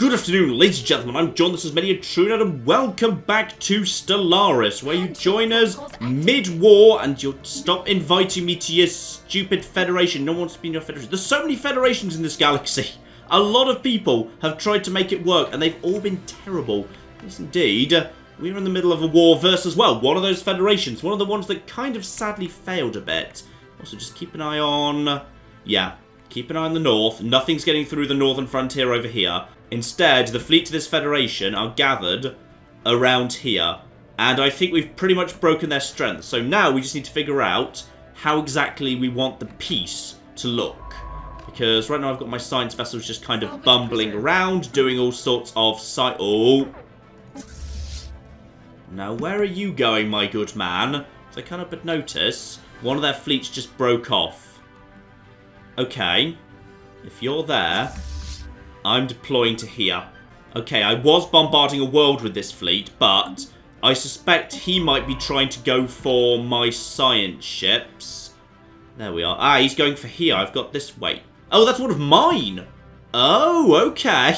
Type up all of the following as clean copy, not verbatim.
Good afternoon, ladies and gentlemen. I'm John, this is Trunad, and welcome back to Stellaris, where you join us mid-war, and you'll stop inviting me to your stupid federation. No one wants to be in your federation. There's so many federations in this galaxy. A lot of people have tried to make it work, and they've all been terrible. Yes, indeed. We're in the middle of a war versus, well, one of those federations. One of the ones that kind of sadly failed a bit. Also, just keep an eye on... yeah, keep an eye on the north. Nothing's getting through the northern frontier over here. Instead, the fleets of this federation are gathered around here. And I think we've pretty much broken their strength. So now we just need to figure out how exactly we want the peace to look. Because right now I've got my science vessels just kind of bumbling around, doing all sorts of Oh. Now, where are you going, my good man? So I kind of notice one of their fleets just broke off. Okay. If you're there... I'm deploying to here. Okay, I was bombarding a world with this fleet, but I suspect he might be trying to go for my science ships. There we are. Ah, he's going for here. I've got this. Wait. Oh, that's one of mine. Oh, okay.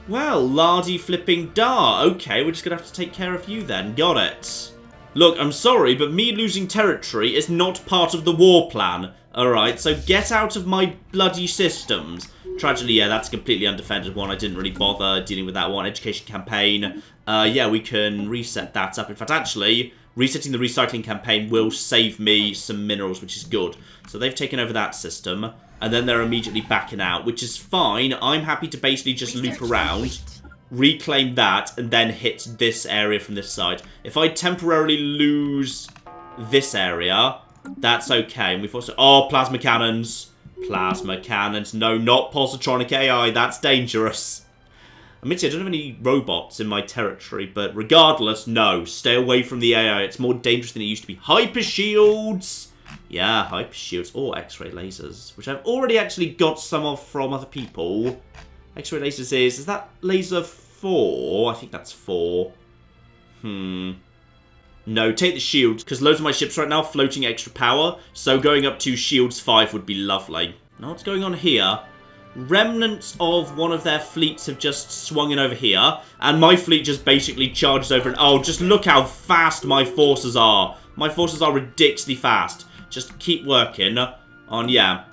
Well, lardy flipping dar. Okay, we're just going to have to take care of you then. Got it. Look, I'm sorry, but me losing territory is not part of the war plan. Alright, so get out of my bloody systems. Tragedy, yeah, that's a completely undefended one. I didn't really bother dealing with that one. Education campaign. Yeah, we can reset that up. In fact, actually, resetting the recycling campaign will save me some minerals, which is good. So they've taken over that system, and then they're immediately backing out, which is fine. I'm happy to basically just loop around, reclaim that, and then hit this area from this side. If I temporarily lose this area, that's okay. And we've also... oh, plasma cannons. Plasma cannons. No, not positronic AI. That's dangerous. Admittedly, I don't have any robots in my territory, but regardless, no. Stay away from the AI. It's more dangerous than it used to be. Hyper shields. Yeah, hyper shields. Or X-ray lasers, which I've already actually got some of from other people. X-ray lasers is that laser 4? I think that's 4. No, take the shields, because loads of my ships right now are floating extra power, so going up to shields 5 would be lovely. Now what's going on here? Remnants of one of their fleets have just swung in over here, and my fleet just basically charges over and... oh, just look how fast my forces are. My forces are ridiculously fast. Just keep working on, yeah,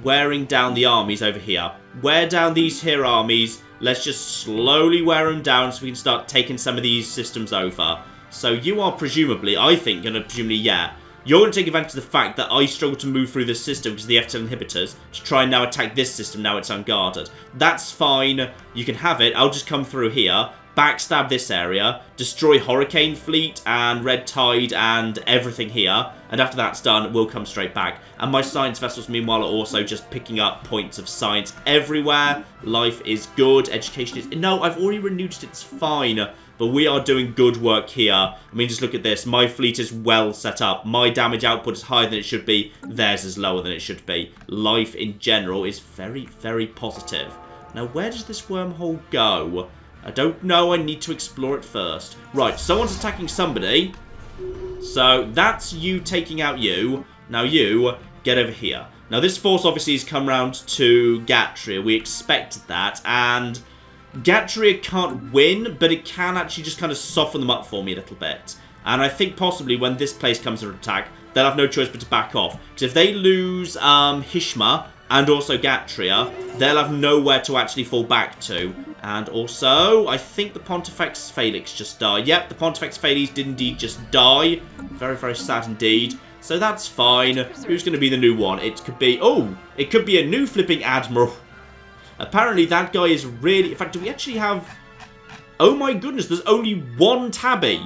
wearing down the armies over here. Wear down these here armies. Let's just slowly wear them down so we can start taking some of these systems over. So you are presumably, I think, going to presumably, yeah, you're going to take advantage of the fact that I struggle to move through this system because of the FTL inhibitors to try and now attack this system now it's unguarded. That's fine. You can have it. I'll just come through here, backstab this area, destroy Hurricane Fleet and Red Tide and everything here. And after that's done, we'll come straight back. And my science vessels, meanwhile, are also just picking up points of science everywhere. Life is good. Education is... no, I've already renewed it. It's fine. But we are doing good work here. I mean, just look at this. My fleet is well set up. My damage output is higher than it should be. Theirs is lower than it should be. Life in general is very, very positive. Now, where does this wormhole go? I don't know. I need to explore it first. Right, someone's attacking somebody. So, that's you taking out you. Now, you get over here. Now, this force obviously has come round to Gatria. We expected that. And... Gatria can't win, but it can actually just kind of soften them up for me a little bit. And I think possibly when this place comes under attack, they'll have no choice but to back off. Because if they lose Hishma and also Gatria, they'll have nowhere to actually fall back to. And also, I think the Pontifex Felix just died. Yep, the Pontifex Felix did indeed just die. Very, very sad indeed. So that's fine. Who's going to be the new one? It could be... oh, it could be a new flipping Admiral. Apparently, that guy is really... in fact, do we actually have... oh my goodness, there's only one Tabby.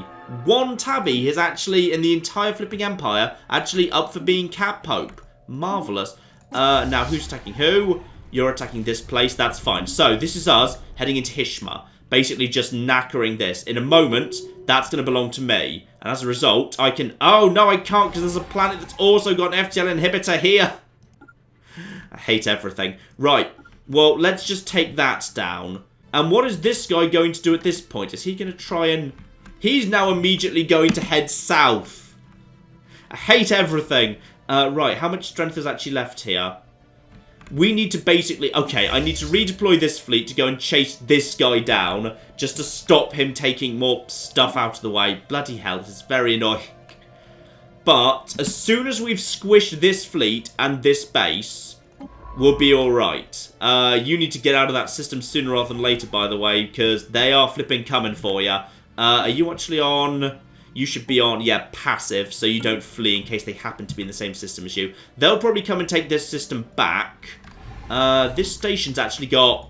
One Tabby is actually, in the entire flipping empire, actually up for being Cat Pope. Marvellous. Now, who's attacking who? You're attacking this place. That's fine. So, this is us heading into Hishma. Basically, just knackering this. In a moment, that's going to belong to me. And as a result, I can... oh, no, I can't, because there's a planet that's also got an FTL inhibitor here. I hate everything. Right. Well, let's just take that down. And what is this guy going to do at this point? Is he going to try and... he's now immediately going to head south. I hate everything. Right, how much strength is actually left here? we need to basically... Okay, I need to redeploy this fleet to go and chase this guy down just to stop him taking more stuff out of the way. Bloody hell, this is very annoying. But as soon as we've squished this fleet and this base, we'll be alright. You need to get out of that system sooner rather than later, by the way, because they are flipping coming for you. Are you actually on... You should be on, yeah, passive, so you don't flee in case they happen to be in the same system as you. They'll probably come and take this system back. This station's actually got...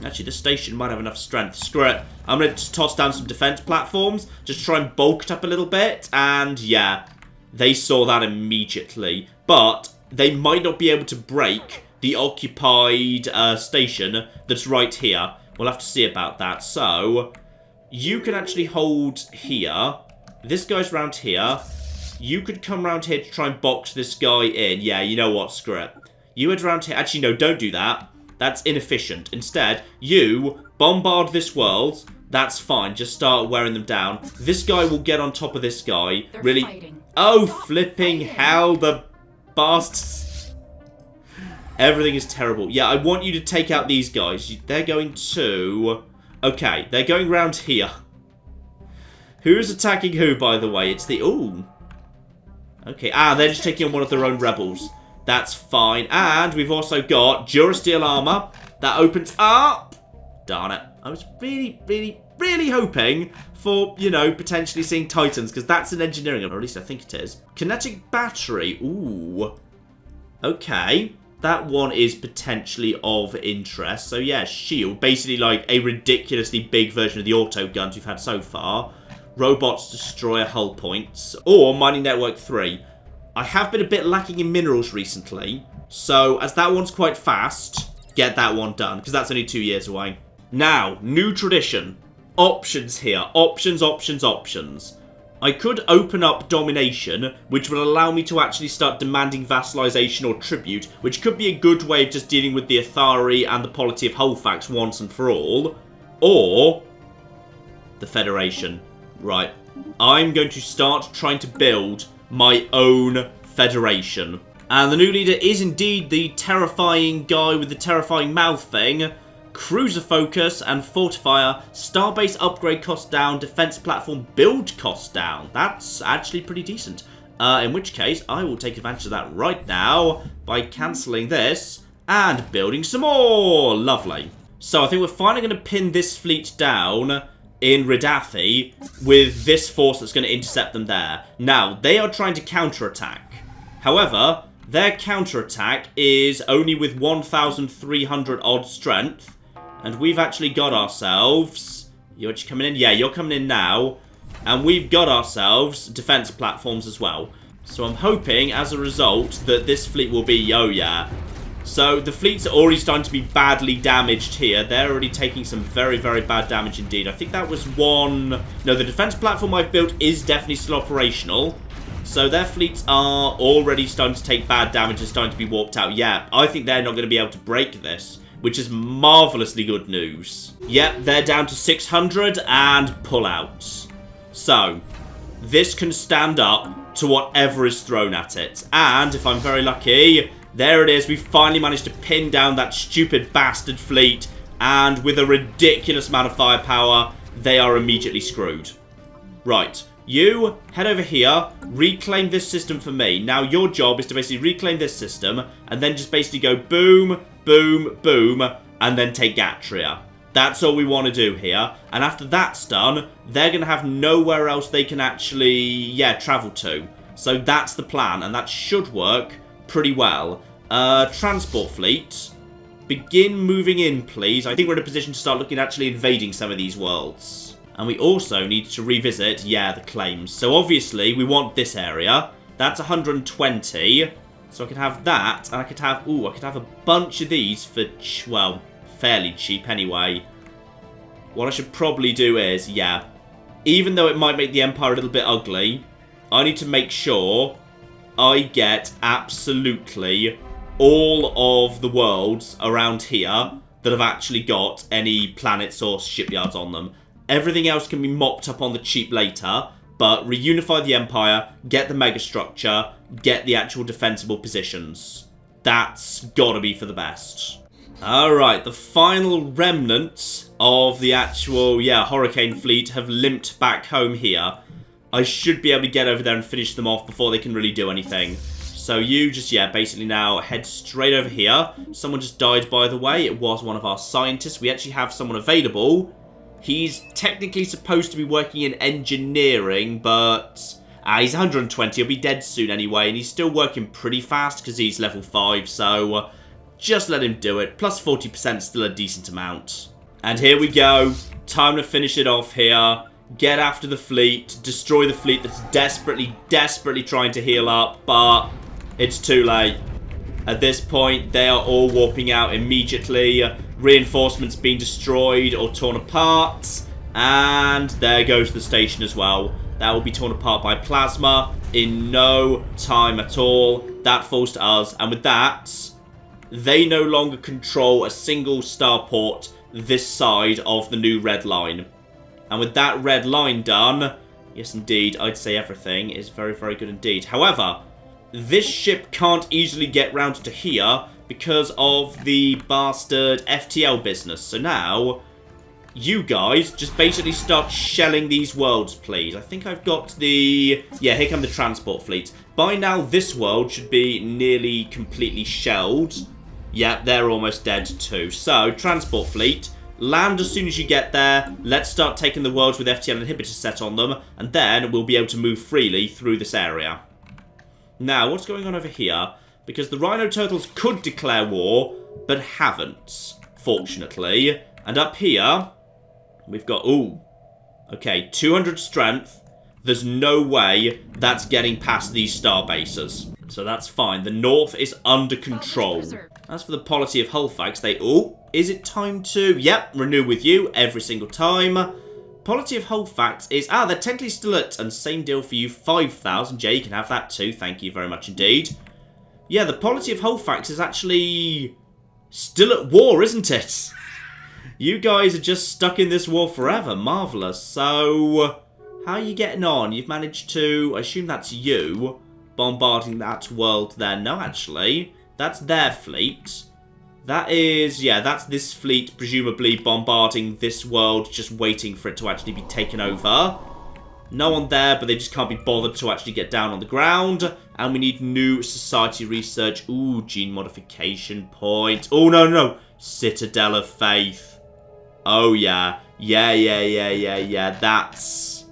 Actually, this station might have enough strength. Screw it. I'm going to just toss down some defense platforms. Just try and bulk it up a little bit. And, yeah, they saw that immediately. But they might not be able to break the occupied station that's right here. We'll have to see about that. So, you can actually hold here. This guy's around here. You could come around here to try and box this guy in. Yeah, you know what? Screw it. You head around here. Actually, no, don't do that. That's inefficient. Instead, you bombard this world. That's fine. Just start wearing them down. This guy will get on top of this guy. They're really? Fighting. Oh, flipping hell, the bastards. Everything is terrible. Yeah, I want you to take out these guys. They're going to... Okay, they're going round here. Who's attacking who, by the way? It's the... Ooh. Okay, they're just taking on one of their own rebels. That's fine. And we've also got Durasteel armor. That opens up. Darn it. I was really hoping for, you know, potentially seeing Titans, because that's an engineering, or at least I think it is. Kinetic battery. Ooh. Okay. That one is potentially of interest. So, yeah, shield. Basically, like, a ridiculously big version of the auto guns we've had so far. Robots destroyer hull points. Or Mining Network 3. I have been a bit lacking in minerals recently. So, as that one's quite fast, get that one done. Because that's only 2 years away. Now, new tradition. Options here. Options, options, options. I could open up domination, which will allow me to actually start demanding vassalization or tribute, which could be a good way of just dealing with the Athari and the polity of Hullfax once and for all. Or the Federation. Right. I'm going to start trying to build my own Federation. And the new leader is indeed the terrifying guy with the terrifying mouth thing. Cruiser focus and fortifier. Starbase upgrade cost down. Defense platform build cost down. That's actually pretty decent. In which case, I will take advantage of that right now by cancelling this and building some more. Lovely. So I think we're finally going to pin this fleet down in Ridathi with this force that's going to intercept them there. Now, they are trying to counterattack. However, their counterattack is only with 1,300 odd strength. And we've actually got ourselves... You're actually coming in? Yeah, you're coming in now. And we've got ourselves defense platforms as well. So I'm hoping, as a result, that this fleet will be... Oh, yeah. So the fleets are already starting to be badly damaged here. They're already taking some very, very bad damage indeed. I think that was one... No, the defense platform I've built is definitely still operational. So their fleets are already starting to take bad damage and starting to be warped out. Yeah, I think they're not going to be able to break this, which is marvellously good news. Yep, they're down to 600 and pull out. So, this can stand up to whatever is thrown at it. And, if I'm very lucky, there it is. We finally managed to pin down that stupid bastard fleet. And with a ridiculous amount of firepower, they are immediately screwed. Right. You, head over here, reclaim this system for me. Now, your job is to basically reclaim this system, and then just basically go boom, boom, boom, and then take Gatria. That's all we want to do here. And after that's done, they're going to have nowhere else they can actually, yeah, travel to. So that's the plan, and that should work pretty well. Transport fleet, begin moving in, please. I think we're in a position to start looking at actually invading some of these worlds. And we also need to revisit, yeah, the claims. So obviously, we want this area. That's 120. So I could have that, and I could have, ooh, I could have a bunch of these for, well, fairly cheap anyway. What I should probably do is, yeah, even though it might make the Empire a little bit ugly, I need to make sure I get absolutely all of the worlds around here that have actually got any planets or shipyards on them. Everything else can be mopped up on the cheap later, but reunify the Empire, get the megastructure, get the actual defensible positions. That's gotta be for the best. Alright, the final remnants of the actual, Hurricane fleet have limped back home here. I should be able to get over there and finish them off before they can really do anything. So you just, basically now head straight over here. Someone just died, by the way. It was one of our scientists. We actually have someone available. He's technically supposed to be working in engineering, but he's 120. He'll be dead soon anyway, and he's still working pretty fast because he's level 5, so just let him do it. Plus 40% is still a decent amount. And here we go. Time to finish it off here. Get after the fleet. Destroy the fleet that's desperately, desperately trying to heal up, but it's too late. At this point, they are all warping out immediately. Reinforcements being destroyed or torn apart. And there goes the station as well. That will be torn apart by plasma in no time at all. That falls to us. And with that, they no longer control a single starport this side of the new red line. And with that red line done, yes indeed, I'd say everything is very, very good indeed. However, this ship can't easily get round to here because of the bastard FTL business. So now, you guys just basically start shelling these worlds, please. I think I've got the... Yeah, here come the transport fleet. By now, this world should be nearly completely shelled. Yeah, they're almost dead too. So, transport fleet, land as soon as you get there. Let's start taking the worlds with FTL inhibitors set on them, and then we'll be able to move freely through this area. Now, what's going on over here? Because the Rhino Turtles could declare war, but haven't, fortunately. And up here, we've got, okay, 200 strength. There's no way that's getting past these star bases. So that's fine. The north is under control. As for the polity of Hullfax, they... is it time to... Yep, renew with you every single time. Polity of Hullfax is... they're technically still at... And same deal for you, 5,000. Jay, you can have that too. Thank you very much indeed. Yeah, the polity of Hullfax is actually... still at war, isn't it? You guys are just stuck in this war forever. Marvellous. So... how are you getting on? You've managed to... I assume that's you... bombarding that world there. No, actually, that's their fleet. That is, that's this fleet presumably bombarding this world, just waiting for it to actually be taken over. No one there, but they just can't be bothered to actually get down on the ground. And we need new society research. Ooh, gene modification point. Oh, no. Citadel of Faith. Oh, yeah. Yeah. That's...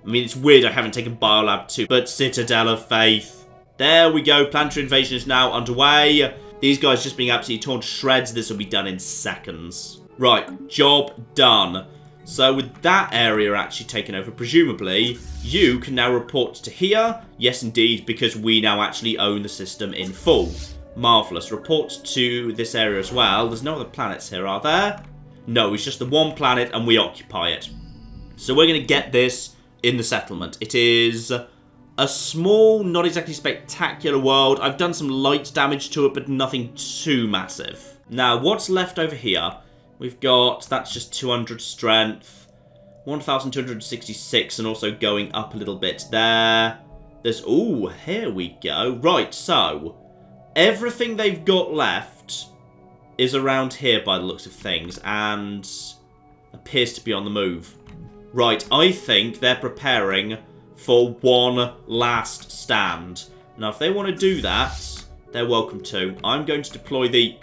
I mean, it's weird I haven't taken Biolab 2, but Citadel of Faith. There we go. Planetary invasion is now underway. These guys just being absolutely torn to shreds. This will be done in seconds. Right, job done. So with that area actually taken over, presumably, you can now report to here. Yes, indeed, because we now actually own the system in full. Marvellous. Report to this area as well. There's no other planets here, are there? No, it's just the one planet and we occupy it. So we're going to get this in the settlement. It is a small, not exactly spectacular world. I've done some light damage to it, but nothing too massive. Now, what's left over here? We've got, that's just 200 strength, 1,266, and also going up a little bit there. There's, here we go. Right, so, everything they've got left is around here by the looks of things, and appears to be on the move. Right, I think they're preparing for one last stand. Now, if they want to do that, they're welcome to. I'm going to deploy the...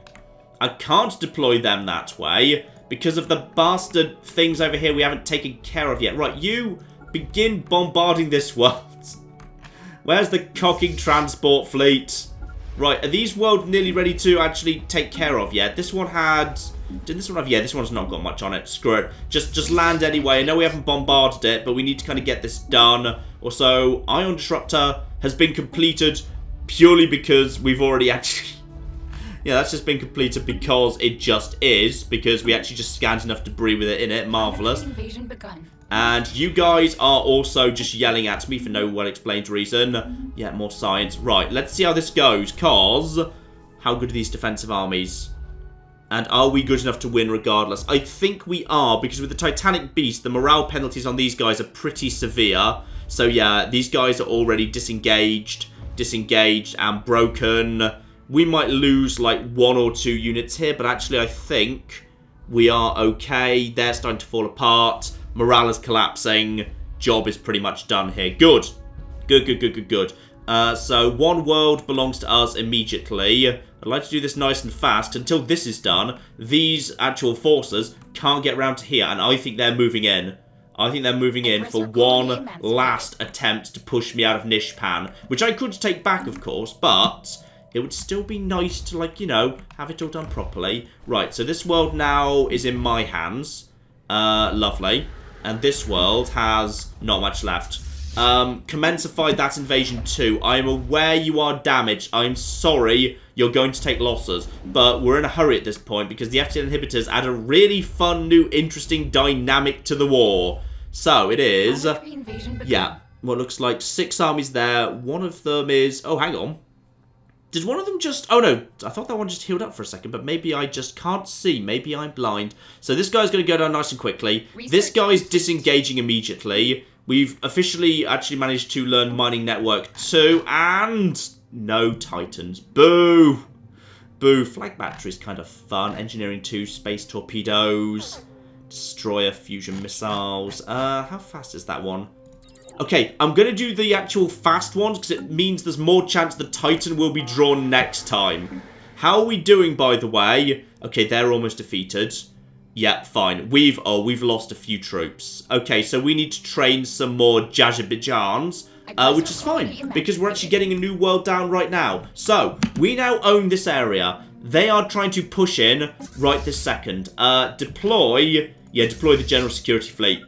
I can't deploy them that way because of the bastard things over here we haven't taken care of yet. Right, you begin bombarding this world. Where's the cocking transport fleet? Right, are these worlds nearly ready to actually take care of yet? This one had... Did this one have... Yeah, this one's not got much on it. Screw it. Just land anyway. I know we haven't bombarded it, but we need to kind of get this done. Also, Ion Disruptor has been completed purely because we've already actually... Yeah, that's just been completed because it just is. Because we actually just scanned enough debris with it in it. Marvellous. Invasion begun. And you guys are also just yelling at me for no well-explained reason. Yeah, more science. Right, let's see how this goes, cause... How good are these defensive armies? And are we good enough to win regardless? I think we are, because with the Titanic Beast, the morale penalties on these guys are pretty severe. So yeah, these guys are already disengaged, and broken. We might lose like 1 or 2 units here, but actually I think we are okay. They're starting to fall apart. Morale is collapsing. Job is pretty much done here. Good. Good. So 1 world belongs to us immediately. I'd like to do this nice and fast. Until this is done, these actual forces can't get round to here, and I think they're moving in. I think they're moving in for one last attempt to push me out of Nishpan, which I could take back, of course, but it would still be nice to, like, you know, have it all done properly. Right, so this world now is in my hands. Lovely. And this world has not much left. Commencify that invasion too. I am aware you are damaged. I'm sorry you're going to take losses. But we're in a hurry at this point because the FTL inhibitors add a really fun, new, interesting dynamic to the war. So it is... yeah, what looks like 6 armies there. One of them is... oh, hang on. Did one of them just... oh, no. I thought that one just healed up for a second, but maybe I just can't see. Maybe I'm blind. So this guy's going to go down nice and quickly. This guy's disengaging immediately. We've officially actually managed to learn Mining Network 2, and no Titans. Boo! Boo. Flag battery's kind of fun. Engineering 2, space torpedoes, destroyer fusion missiles. How fast is that one? Okay, I'm going to do the actual fast ones because it means there's more chance the Titan will be drawn next time. How are we doing, by the way? Okay, they're almost defeated. Yeah, fine. We've lost a few troops. Okay, so we need to train some more Jazabijans, which is fine, because we're actually getting a new world down right now. So, we now own this area. They are trying to push in right this second. Deploy the General Security Fleet.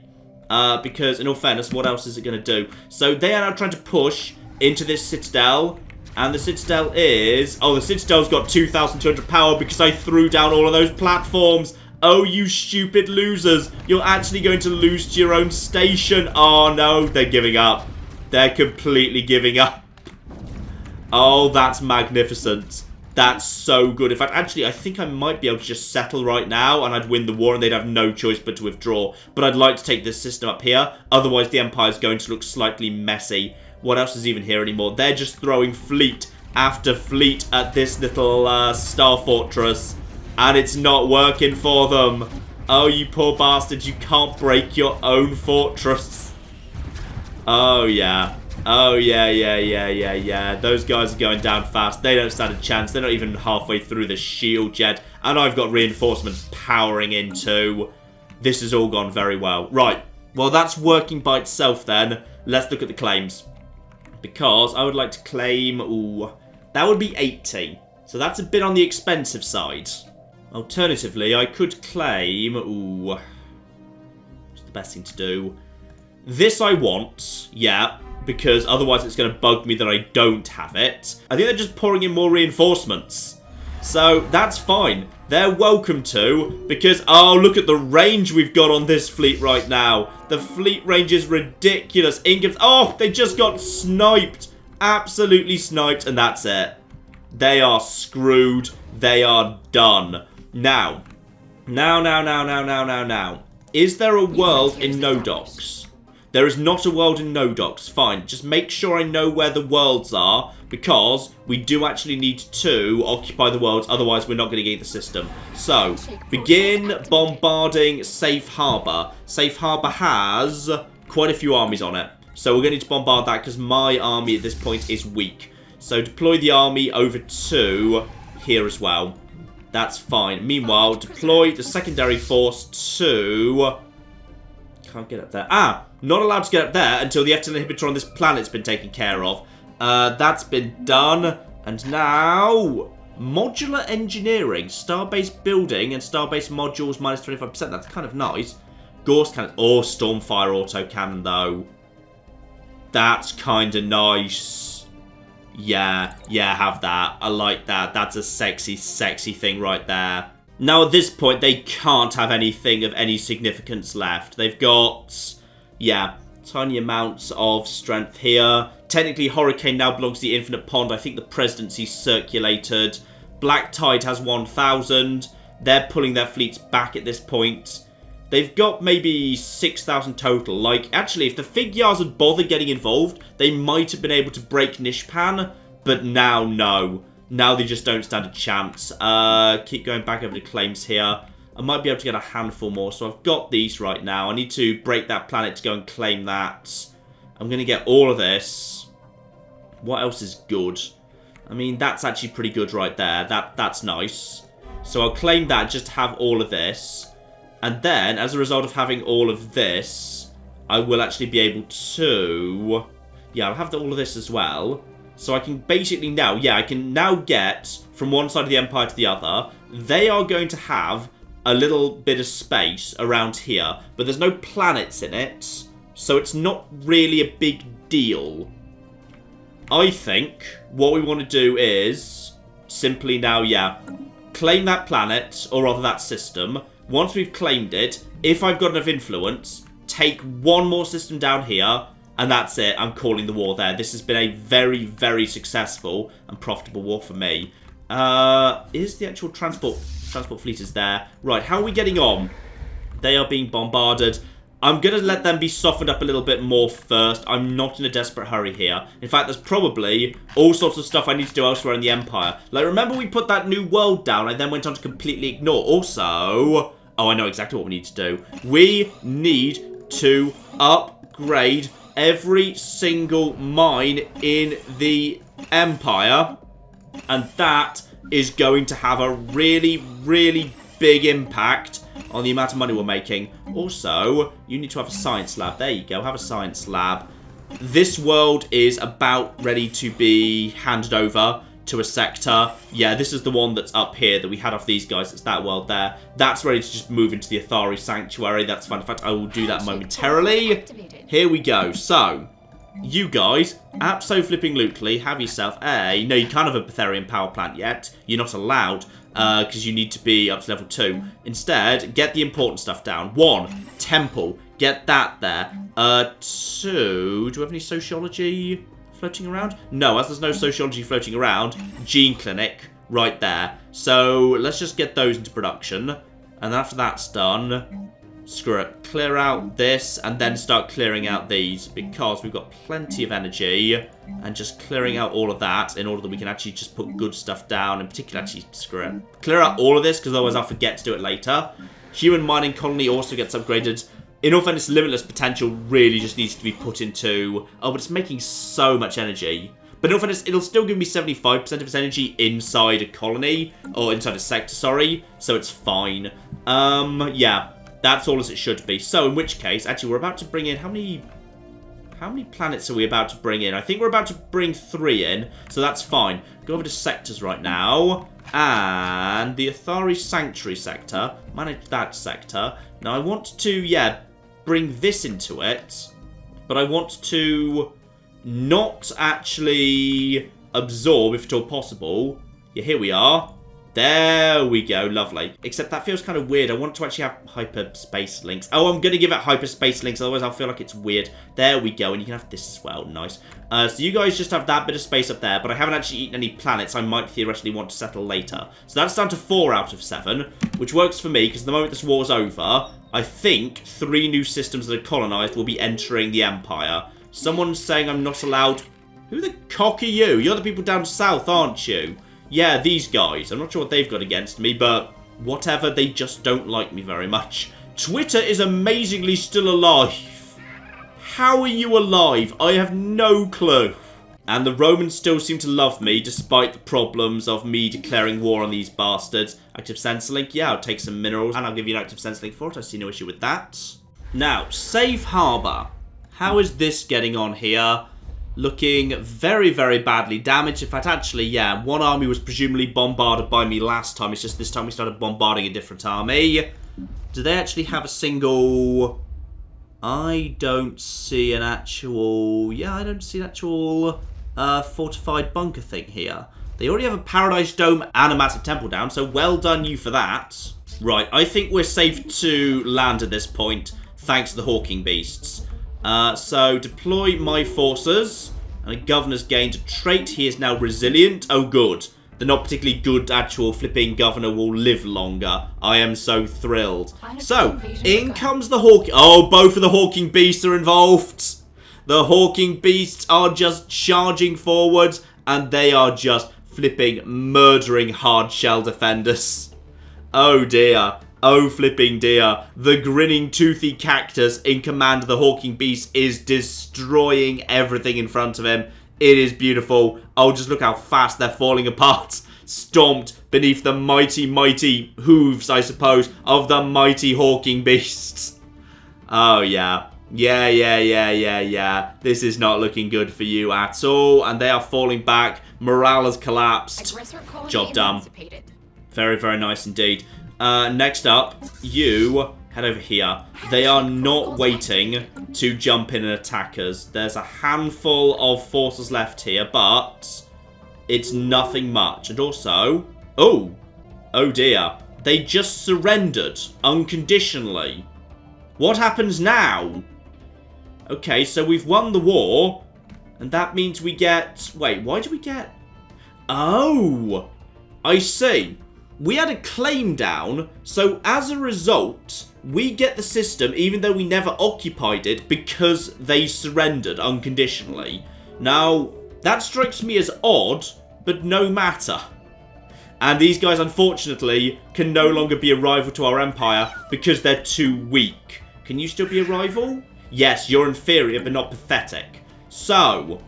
Because, in all fairness, what else is it going to do? So, they are now trying to push into this Citadel. And the Citadel is... oh, the Citadel's got 2,200 power because I threw down all of those platforms. Oh, you stupid losers. You're actually going to lose to your own station. Oh, no. They're giving up. They're completely giving up. Oh, that's magnificent. That's so good. In fact, actually, I think I might be able to just settle right now and I'd win the war and they'd have no choice but to withdraw. But I'd like to take this system up here. Otherwise, the Empire's going to look slightly messy. What else is even here anymore? They're just throwing fleet after fleet at this little star fortress. And it's not working for them. Oh, you poor bastards. You can't break your own fortress. Oh, yeah. Oh, yeah. Those guys are going down fast. They don't stand a chance. They're not even halfway through the shield yet. And I've got reinforcements powering in too. This has all gone very well. Right. Well, that's working by itself then. Let's look at the claims. Because I would like to claim... ooh, that would be 80. So that's a bit on the expensive side. Alternatively, I could claim... ooh. What's the best thing to do? This I want, yeah, because otherwise it's going to bug me that I don't have it. I think they're just pouring in more reinforcements. So, that's fine. They're welcome to, because, oh, look at the range we've got on this fleet right now. The fleet range is ridiculous. Oh, they just got sniped. Absolutely sniped, and that's it. They are screwed. They are done. Now. Is there a world in Nodox? There is not a world in Nodox. Fine. Just make sure I know where the worlds are, because we do actually need to occupy the worlds, otherwise we're not going to get the system. So, begin bombarding Safe Harbour. Safe Harbour has quite a few armies on it. So we're going to need to bombard that, because my army at this point is weak. So deploy the army over to here as well. That's fine. Meanwhile, deploy the secondary force to... can't get up there. Ah! Not allowed to get up there until the FTL inhibitor on this planet's been taken care of. That's been done. And now... modular engineering. Star-based building and star-based modules minus 25%. That's kind of nice. Gauss cannon. Oh, Stormfire autocannon, though. That's kind of nice. Yeah, have that. I like that. That's a sexy, sexy thing right there. Now, at this point, they can't have anything of any significance left. They've got, yeah, tiny amounts of strength here. Technically, Hurricane now belongs to the Infinite Pond. I think the presidency's circulated. Black Tide has 1,000. They're pulling their fleets back at this point. They've got maybe 6,000 total. Like, actually, if the Fig-Yars had bothered getting involved, they might have been able to break Nishpan, but now, no. Now they just don't stand a chance. Keep going back over the claims here. I might be able to get a handful more. So I've got these right now. I need to break that planet to go and claim that. I'm going to get all of this. What else is good? I mean, that's actually pretty good right there. That's nice. So I'll claim that just to have all of this. And then, as a result of having all of this, I will actually be able to... Yeah, I'll have all of this as well. So I can basically now... Yeah, I can now get from one side of the Empire to the other. They are going to have a little bit of space around here. But there's no planets in it. So it's not really a big deal. I think what we want to do is simply now, yeah, claim that planet, or rather that system. Once we've claimed it, if I've got enough influence, take one more system down here, and that's it. I'm calling the war there. This has been a very, very successful and profitable war for me. Is the actual transport fleet is there? Right, how are we getting on? They are being bombarded. I'm going to let them be softened up a little bit more first. I'm not in a desperate hurry here. In fact, there's probably all sorts of stuff I need to do elsewhere in the Empire. Like, remember we put that new world down, I then went on to completely ignore. Also, oh, I know exactly what we need to do. We need to upgrade every single mine in the Empire. And that is going to have a really, really big impact on the amount of money we're making. Also, you need to have a science lab. There you go, have a science lab. This world is about ready to be handed over to a sector. Yeah, this is the one that's up here that we had off these guys. It's that world there. That's ready to just move into the Athari Sanctuary. That's fine. In fact, I will do that momentarily. Here we go. So, you guys, abso-flipping-lutely, have yourself a... No, you can't have a Betharian power plant yet. You're not allowed. Because you need to be up to level 2. Instead, get the important stuff down. 1, temple. Get that there. 2, do we have any sociology floating around? No, as there's no sociology floating around, gene clinic right there. So, let's just get those into production. And then after that's done, screw it. Clear out this and then start clearing out these. Because we've got plenty of energy. And just clearing out all of that in order that we can actually just put good stuff down. In particular, actually, screw it. Clear out all of this, because otherwise I'll forget to do it later. Human mining colony also gets upgraded. In all fairness, limitless potential really just needs to be put into... Oh, but it's making so much energy. But in all fairness, it'll still give me 75% of its energy inside a colony. Or inside a sector, sorry. So it's fine. Yeah, that's all as it should be. So, in which case, actually, we're about to bring in... How many planets are we about to bring in? I think we're about to bring 3 in, so that's fine. Go over to sectors right now. And the Athari Sanctuary sector. Manage that sector. Now, I want to, yeah, bring this into it. But I want to not actually absorb, if at all possible. Yeah, here we are. There we go, lovely. Except that feels kind of weird. I want to actually have hyperspace links. Oh, I'm going to give it hyperspace links, otherwise I'll feel like it's weird. There we go, and you can have this as well. Nice. So you guys just have that bit of space up there, but I haven't actually eaten any planets I might theoretically want to settle later. So that's down to 4 out of 7, which works for me, because the moment this war's over, I think 3 new systems that are colonized will be entering the Empire. Someone's saying I'm not allowed... Who the cock are you? You're the people down south, aren't you? Yeah, these guys. I'm not sure what they've got against me, but whatever, they just don't like me very much. Twitter is amazingly still alive. How are you alive? I have no clue. And the Romans still seem to love me, despite the problems of me declaring war on these bastards. Active sensor link, yeah, I'll take some minerals, and I'll give you an active sensor link for it. I see no issue with that. Now, Safe Harbour. How is this getting on here? Looking very, very badly damaged. In fact, actually, yeah, one army was presumably bombarded by me last time. It's just this time we started bombarding a different army. Do they actually have a single... I don't see an actual... Yeah, I don't see an actual fortified bunker thing here. They already have a Paradise Dome and a massive temple down, so well done you for that. Right, I think we're safe to land at this point, thanks to the Hawking Beasts. So, deploy my forces. And a governor's gained a trait. He is now resilient. Oh, good. The not particularly good actual flipping governor will live longer. I am so thrilled. So, in comes the Hawking... Oh, both of the Hawking Beasts are involved. The Hawking Beasts are just charging forward. And they are just flipping murdering hard shell defenders. Oh dear. Oh flipping dear. The grinning toothy cactus in command of the Hawking Beast is destroying everything in front of him. It is beautiful. Oh, just look how fast they're falling apart. Stomped beneath the mighty, mighty hooves, I suppose, of the mighty Hawking Beasts. Oh, yeah. Yeah. This is not looking good for you at all. And they are falling back. Morale has collapsed. Job done. Very, very nice indeed. Next up, you head over here. They are not waiting to jump in and attack us. There's a handful of forces left here, but it's nothing much. And also, oh dear, they just surrendered unconditionally. What happens now? Okay, so we've won the war, and that means we get... Wait, why do we get... Oh, I see. We had a claim down, so as a result, we get the system even though we never occupied it because they surrendered unconditionally. Now, that strikes me as odd, but no matter. And these guys, unfortunately, can no longer be a rival to our empire because they're too weak. Can you still be a rival? Yes, you're inferior, but not pathetic. So,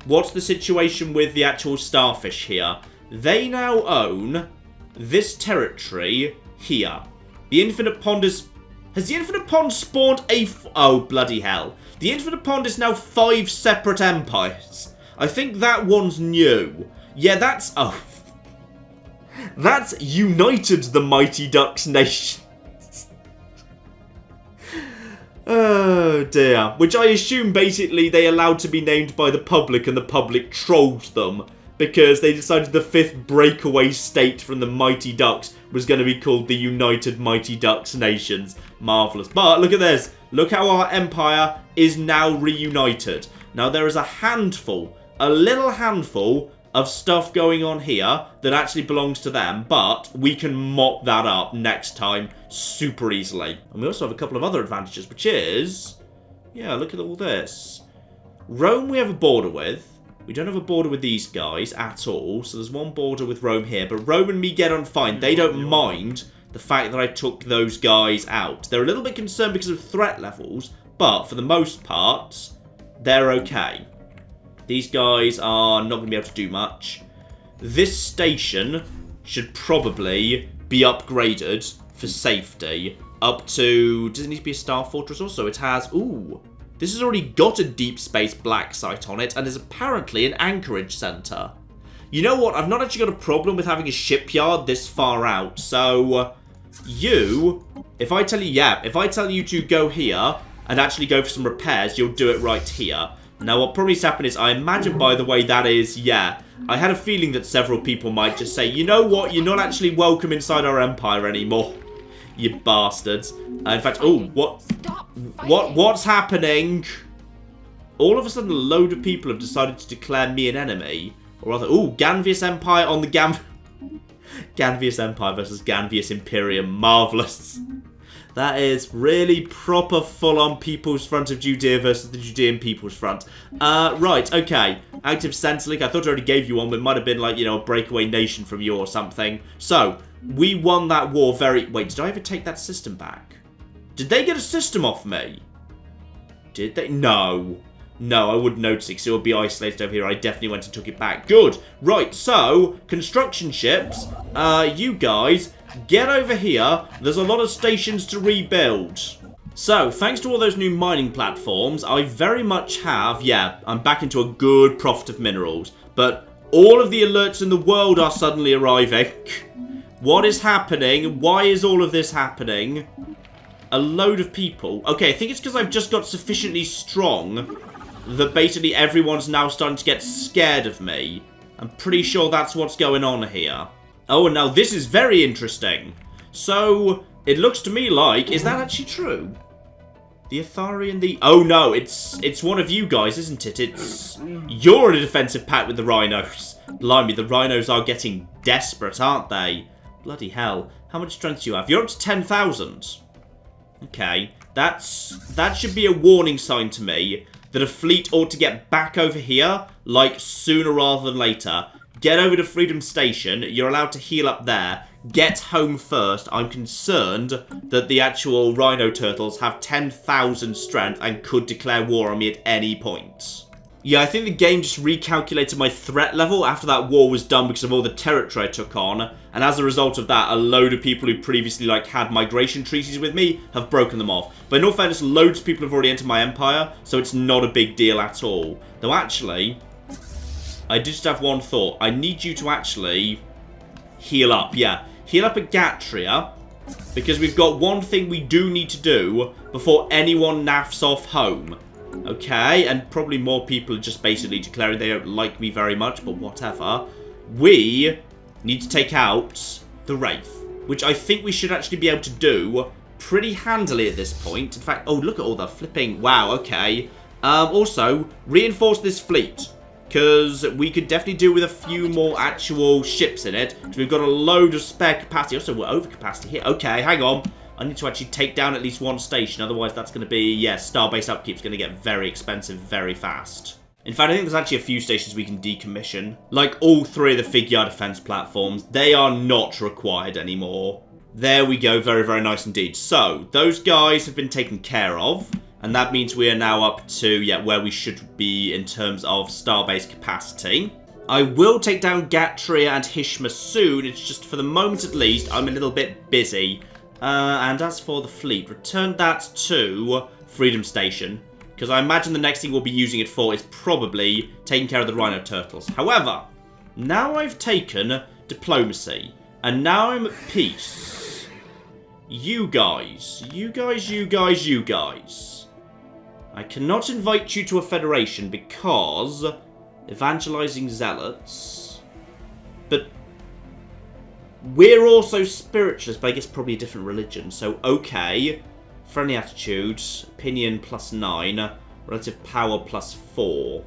what's the situation with the actual Starfish here? They now own this territory here. The Infinite Pond is... Has the Infinite Pond spawned a... Oh, bloody hell. The Infinite Pond is now 5 separate empires. I think that one's new. Yeah, that's... Oh. That's United the Mighty Ducks Nation. Oh, dear. Which I assume basically they allowed to be named by the public and the public trolled them. Because they decided the 5th breakaway state from the Mighty Ducks was going to be called the United Mighty Ducks Nations. Marvellous. But look at this. Look how our empire is now reunited. Now there is a handful, a little handful of stuff going on here that actually belongs to them. But we can mop that up next time super easily. And we also have a couple of other advantages, which is... Yeah, look at all this. Rome we have a border with. We don't have a border with these guys at all. So there's one border with Rome here. But Rome and me get on fine. They don't mind the fact that I took those guys out. They're a little bit concerned because of threat levels. But for the most part, they're okay. These guys are not going to be able to do much. This station should probably be upgraded for safety. Up to... Does it need to be a Star Fortress also? It has... Ooh... This has already got a deep space black site on it and is apparently an anchorage center. You know what? I've not actually got a problem with having a shipyard this far out. So, if I tell you to go here and actually go for some repairs, you'll do it right here. Now, what probably has happened is, I imagine, by the way, that is, yeah, I had a feeling that several people might just say, you know what? You're not actually welcome inside our empire anymore. You bastards. In fact, oh, what's happening? All of a sudden, a load of people have decided to declare me an enemy. Or rather, oh, Ganvius Empire on the Ganvius Empire versus Ganvius Imperium. Marvellous. That is really proper full-on People's Front of Judea versus the Judean People's Front. Right, okay. Active Centrelink. I thought I already gave you one, but it might have been like, you know, a breakaway nation from you or something. So, we won that war very... Wait, did I ever take that system back? Did they get a system off me? Did they? No. No, I wouldn't notice it because it would be isolated over here. I definitely went and took it back. Good. Right, so, construction ships. You guys, get over here. There's a lot of stations to rebuild. So, thanks to all those new mining platforms, I very much have... Yeah, I'm back into a good profit of minerals. But all of the alerts in the world are suddenly arriving. What is happening? Why is all of this happening? A load of people. Okay, I think it's because I've just got sufficiently strong that basically everyone's now starting to get scared of me. I'm pretty sure that's what's going on here. Oh, and now this is very interesting. So, it looks to me like... Is that actually true? The Athari and the... Oh, no, it's one of you guys, isn't it? It's... You're in a defensive pact with the Rhinos. Blimey, the Rhinos are getting desperate, aren't they? Bloody hell. How much strength do you have? You're up to 10,000. Okay. That should be a warning sign to me that a fleet ought to get back over here, like, sooner rather than later. Get over to Freedom Station. You're allowed to heal up there. Get home first. I'm concerned that the actual Rhino Turtles have 10,000 strength and could declare war on me at any point. Yeah, I think the game just recalculated my threat level after that war was done because of all the territory I took on. And as a result of that, a load of people who previously, like, had migration treaties with me have broken them off. But in all fairness, loads of people have already entered my empire, so it's not a big deal at all. Though actually, I did just have one thought. I need you to actually heal up. Yeah, heal up at Gatria, because we've got one thing we do need to do before anyone naffs off home. Okay, and probably more people are just basically declaring they don't like me very much, but whatever. We need to take out the Wraith, which I think we should actually be able to do pretty handily at this point. In fact, oh, look at all the flipping... Wow, okay. Also, reinforce this fleet, because we could definitely do with a few more actual ships in it. So we've got a load of spare capacity. Also, we're over capacity here. Okay, hang on. I need to actually take down at least one station. Otherwise, that's going to be... Yeah, Starbase upkeep's going to get very expensive very fast. In fact, I think there's actually a few stations we can decommission. Like all three of the Figuard defense platforms. They are not required anymore. There we go. Very, very nice indeed. So, those guys have been taken care of. And that means we are now up to, yeah, where we should be in terms of Starbase capacity. I will take down Gatria and Hishma soon. It's just, for the moment at least, I'm a little bit busy. And as for the fleet, return that to Freedom Station. Because I imagine the next thing we'll be using it for is probably taking care of the Rhino Turtles. However, now I've taken diplomacy. And now I'm at peace. You guys. I cannot invite you to a federation because evangelizing zealots. But we're also spiritualists, but I guess probably a different religion. So, okay. Friendly attitude, opinion +9, relative power +4.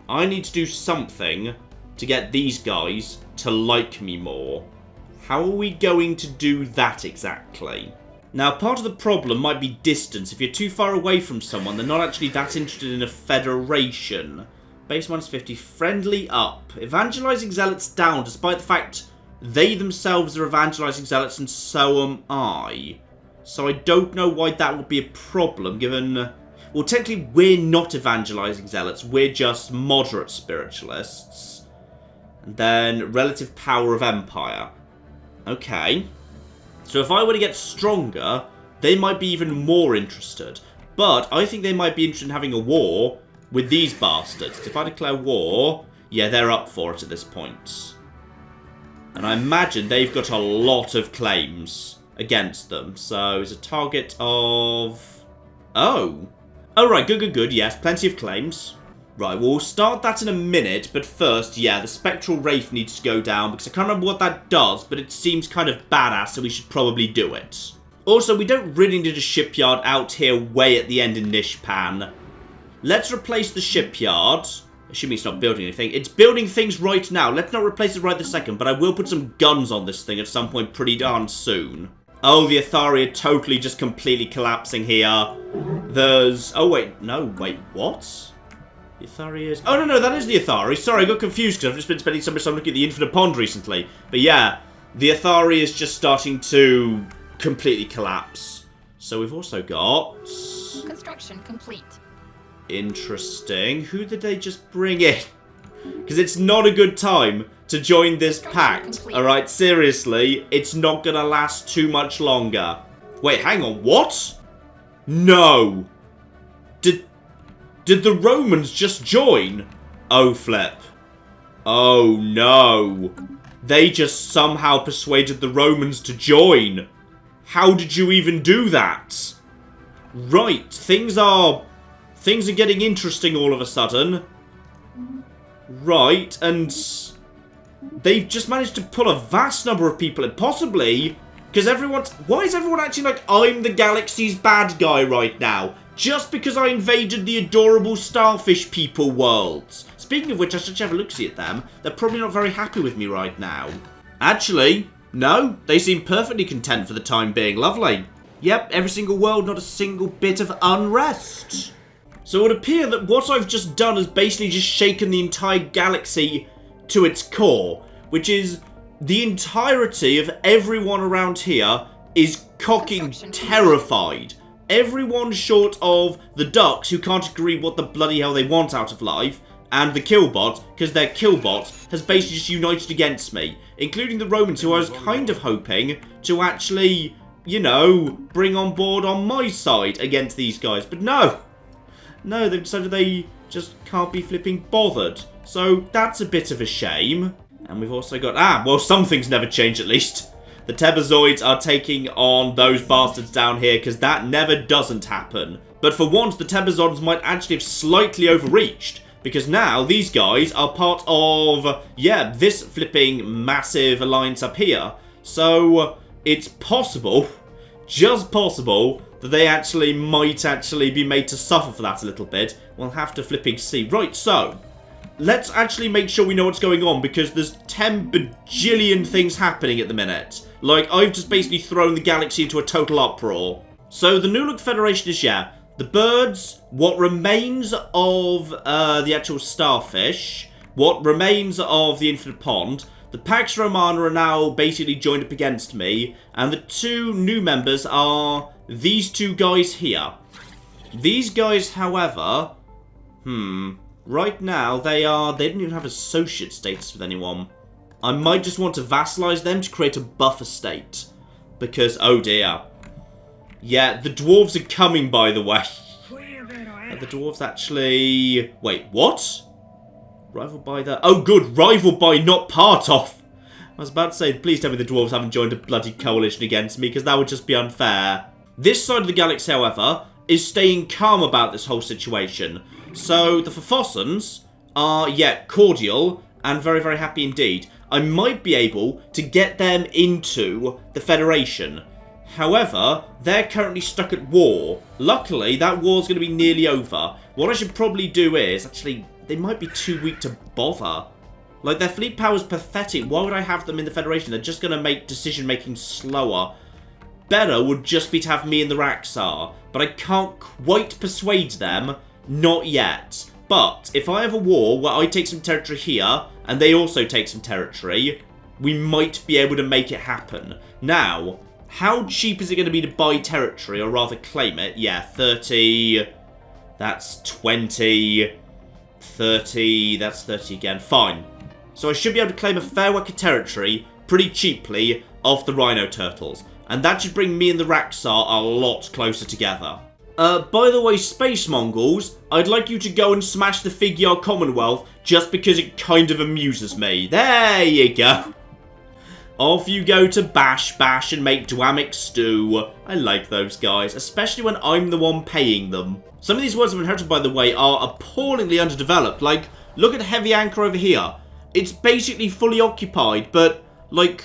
I need to do something to get these guys to like me more. How are we going to do that exactly? Now, part of the problem might be distance. If you're too far away from someone, they're not actually that interested in a federation. Base -50, friendly up. Evangelizing zealots down, despite the fact they themselves are evangelizing zealots and so am I. So I don't know why that would be a problem, given... Well, technically, we're not evangelizing zealots. We're just moderate spiritualists. And then relative power of empire. Okay. So if I were to get stronger, they might be even more interested. But I think they might be interested in having a war with these bastards. If I declare war, yeah, they're up for it at this point. And I imagine they've got a lot of claims against them. So it's a target of... Oh. Oh, right. Good. Yes, plenty of claims. Right, we'll start that in a minute. But first, yeah, the Spectral Wraith needs to go down. Because I can't remember what that does. But it seems kind of badass, so we should probably do it. Also, we don't really need a shipyard out here way at the end in Nishpan. Let's replace the shipyard. Assuming it's not building anything. It's building things right now. Let's not replace it right this second, but I will put some guns on this thing at some point pretty darn soon. Oh, the Athari are totally just completely collapsing here. There's... Oh, wait. No, wait. What? The Athari is... Oh, no, that is the Athari. Sorry, I got confused because I've just been spending so much time looking at the Infinite Pond recently. But yeah, the Athari is just starting to completely collapse. So we've also got... Construction complete. Interesting. Who did they just bring in? Because it's not a good time to join this pact. Alright, seriously, it's not going to last too much longer. Wait, hang on, what? No. Did the Romans just join? Oh, flip. Oh, no. They just somehow persuaded the Romans to join. How did you even do that? Right, things are getting interesting all of a sudden. Right, and they've just managed to pull a vast number of people in. Possibly, because why is everyone acting like I'm the galaxy's bad guy right now? Just because I invaded the adorable Starfish people worlds. Speaking of which, I should have a look-see at them. They're probably not very happy with me right now. Actually, no, they seem perfectly content for the time being. Lovely. Yep, every single world, not a single bit of unrest. So it would appear that what I've just done is basically just shaken the entire galaxy to its core, which is the entirety of everyone around here is cocking terrified. Everyone short of the ducks, who can't agree what the bloody hell they want out of life, and the killbot, because their killbot has basically just united against me, including the Romans, who I was kind of hoping to actually, you know, bring on board on my side against these guys. But no, they've decided they just can't be flipping bothered. So that's a bit of a shame. And we've also got, well, some things never change at least. The Tebazoids are taking on those bastards down here, because that never doesn't happen. But for once, the Tebazoids might actually have slightly overreached, because now these guys are part of, this flipping massive alliance up here. So it's possible, just possible, that they might actually be made to suffer for that a little bit. We'll have to flipping see. Right, so let's actually make sure we know what's going on, because there's 10 bajillion things happening at the minute. Like, I've just basically thrown the galaxy into a total uproar. So the New Look Federation is, the birds, what remains of the actual starfish, what remains of the infinite pond. The Pax Romana are now basically joined up against me, and the two new members are these two guys here. These guys, however, right now they don't even have associate status with anyone. I might just want to vassalize them to create a buffer state, because, oh dear. Yeah, the dwarves are coming, by the way. The dwarves actually... Wait, what? Rivaled by the... Oh, good. Rivaled by, not part of. I was about to say, please tell me the dwarves haven't joined a bloody coalition against me, because that would just be unfair. This side of the galaxy, however, is staying calm about this whole situation. So, the Fofossans are, cordial and very, very happy indeed. I might be able to get them into the Federation. However, they're currently stuck at war. Luckily, that war's going to be nearly over. What I should probably do is, actually, they might be too weak to bother. Like, their fleet power's pathetic. Why would I have them in the Federation? They're just going to make decision-making slower. Better would just be to have me and the Raxar. But I can't quite persuade them. Not yet. But if I have a war where I take some territory here, and they also take some territory, we might be able to make it happen. Now, how cheap is it going to be to buy territory, or rather claim it? Yeah, 30, that's 20, 30, that's 30 again. Fine. So I should be able to claim a fair whack of territory pretty cheaply off the Rhino Turtles. And that should bring me and the Raxar a lot closer together. By the way, Space Mongols, I'd like you to go and smash the Figure Commonwealth just because it kind of amuses me. There you go. Off you go to bash and make Dwamic stew. I like those guys, especially when I'm the one paying them. Some of these worlds I've inherited, by the way, are appallingly underdeveloped. Like, look at Heavy Anchor over here. It's basically fully occupied, but, like,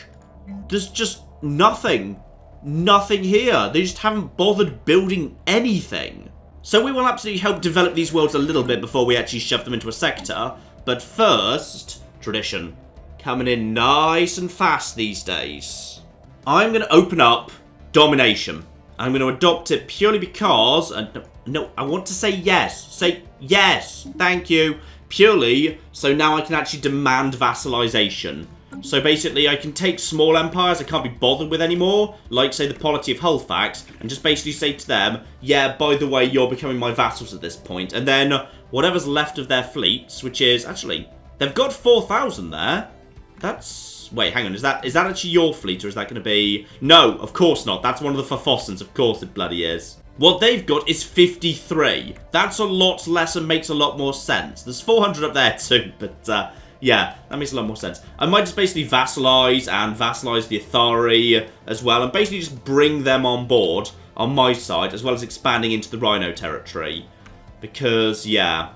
there's just nothing. Nothing here. They just haven't bothered building anything. So we will absolutely help develop these worlds a little bit before we actually shove them into a sector. But first, tradition. Coming in nice and fast these days. I'm going to open up domination. I'm going to adopt it purely because... no, I want to say yes. Say yes. Thank you. Purely so now I can actually demand vassalization. So basically I can take small empires I can't be bothered with anymore, like say the polity of Hullfax, and just basically say to them, yeah, by the way, you're becoming my vassals at this point. And then whatever's left of their fleets, which is actually, they've got 4,000 there. That's... Wait, hang on. Is that actually your fleet, or is that going to be... No, of course not. That's one of the Fofossans. Of course it bloody is. What they've got is 53. That's a lot less and makes a lot more sense. There's 400 up there too, but yeah, that makes a lot more sense. I might just basically vassalize the Athari as well, and basically just bring them on board on my side, as well as expanding into the Rhino territory. Because, yeah,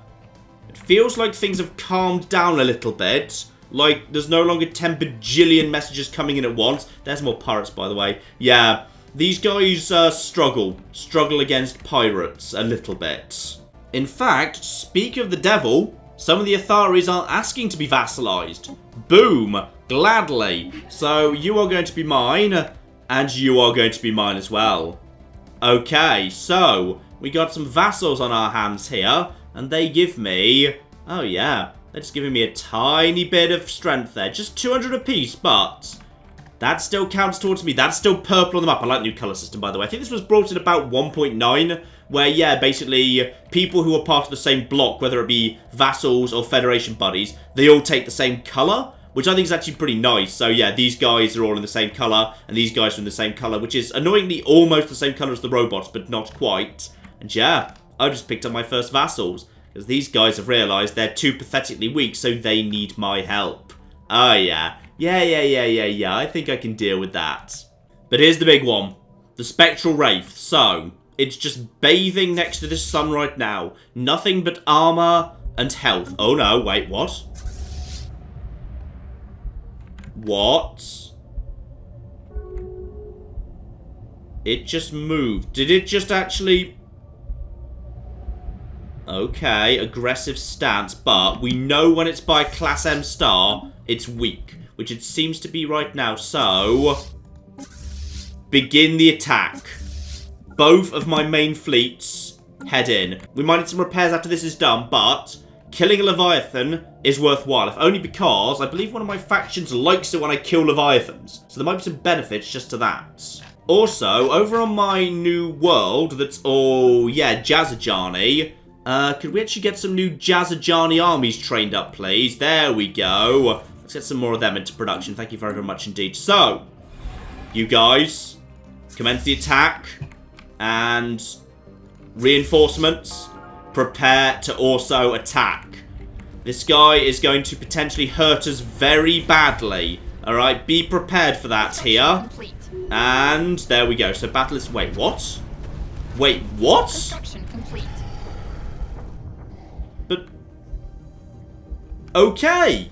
it feels like things have calmed down a little bit. Like, there's no longer 10 bajillion messages coming in at once. There's more pirates, by the way. Yeah, these guys struggle against pirates a little bit. In fact, speak of the devil, some of the Atharis are asking to be vassalized. Boom, gladly. So you are going to be mine, and you are going to be mine as well. Okay, so we got some vassals on our hands here, and they give me... Oh, yeah. They're just giving me a tiny bit of strength there. Just 200 apiece, but... that still counts towards me. That's still purple on the map. I like the new colour system, by the way. I think this was brought in about 1.9, where, yeah, basically, people who are part of the same block, whether it be vassals or Federation buddies, they all take the same colour, which I think is actually pretty nice. So, yeah, these guys are all in the same colour, and these guys are in the same colour, which is annoyingly almost the same colour as the robots, but not quite. And, yeah, I just picked up my first vassals, because these guys have realised they're too pathetically weak, so they need my help. Oh, yeah. Yeah, I think I can deal with that. But here's the big one. The Spectral Wraith. So, it's just bathing next to the sun right now. Nothing but armour and health. Oh no, wait, what? What? It just moved. Did it just actually... Okay, aggressive stance, but we know when it's by Class M star, it's weak, which it seems to be right now, so... begin the attack. Both of my main fleets head in. We might need some repairs after this is done, but killing a Leviathan is worthwhile, if only because I believe one of my factions likes it when I kill Leviathans, so there might be some benefits just to that. Also, over on my new world that's all, yeah, Jazzajani, could we actually get some new Jazzajani armies trained up, please? There we go. Let's get some more of them into production. Thank you very, very much indeed. So, you guys, commence the attack. And reinforcements, prepare to also attack. This guy is going to potentially hurt us very badly. Alright, be prepared for that here. Complete. And there we go. So battle is... Wait, what? Wait, what? Construction complete. But... okay.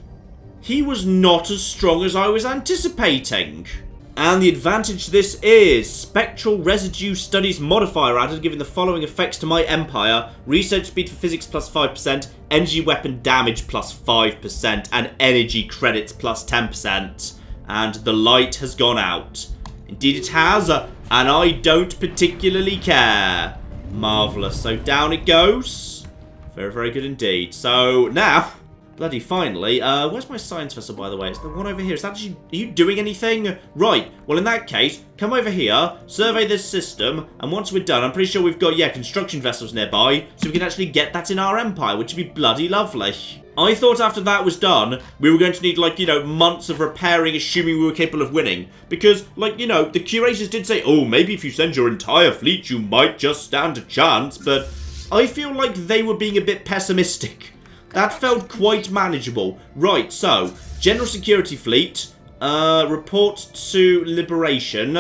He was not as strong as I was anticipating. And the advantage to this is Spectral Residue Studies modifier added, giving the following effects to my empire: research speed for physics plus 5%, energy weapon damage plus 5%, and energy credits plus 10%. And the light has gone out. Indeed it has, and I don't particularly care. Marvellous. So down it goes. Very, very good indeed. So now... bloody finally. Where's my science vessel, by the way? It's the one over here. Is that actually... are you doing anything? Right. Well, in that case, come over here, survey this system, and once we're done, I'm pretty sure we've got, yeah, construction vessels nearby, so we can actually get that in our empire, which would be bloody lovely. I thought after that was done, we were going to need, like, you know, months of repairing, assuming we were capable of winning. Because, like, you know, the curators did say, oh, maybe if you send your entire fleet, you might just stand a chance, but I feel like they were being a bit pessimistic. That felt quite manageable. Right, so, General Security Fleet, report to Liberation,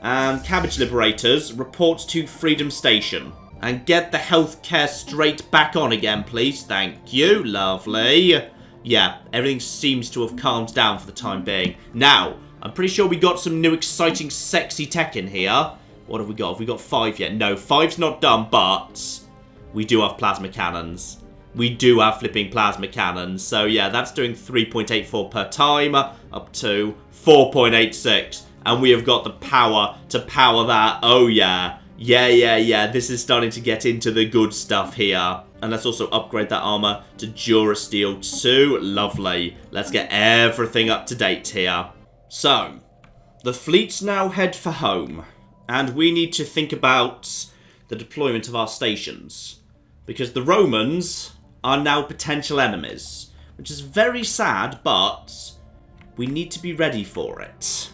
and Cabbage Liberators, report to Freedom Station. And get the healthcare straight back on again, please. Thank you. Lovely. Yeah, everything seems to have calmed down for the time being. Now, I'm pretty sure we got some new exciting sexy tech in here. What have we got? Have we got 5 yet? No, 5's not done, but we do have plasma cannons. We do have flipping plasma cannons. So, yeah, that's doing 3.84 per time, up to 4.86. And we have got the power to power that. Oh, yeah. Yeah. This is starting to get into the good stuff here. And let's also upgrade that armor to Durasteel 2. Lovely. Let's get everything up to date here. So, the fleets now head for home. And we need to think about the deployment of our stations. Because the Romans are now potential enemies, which is very sad, but we need to be ready for it.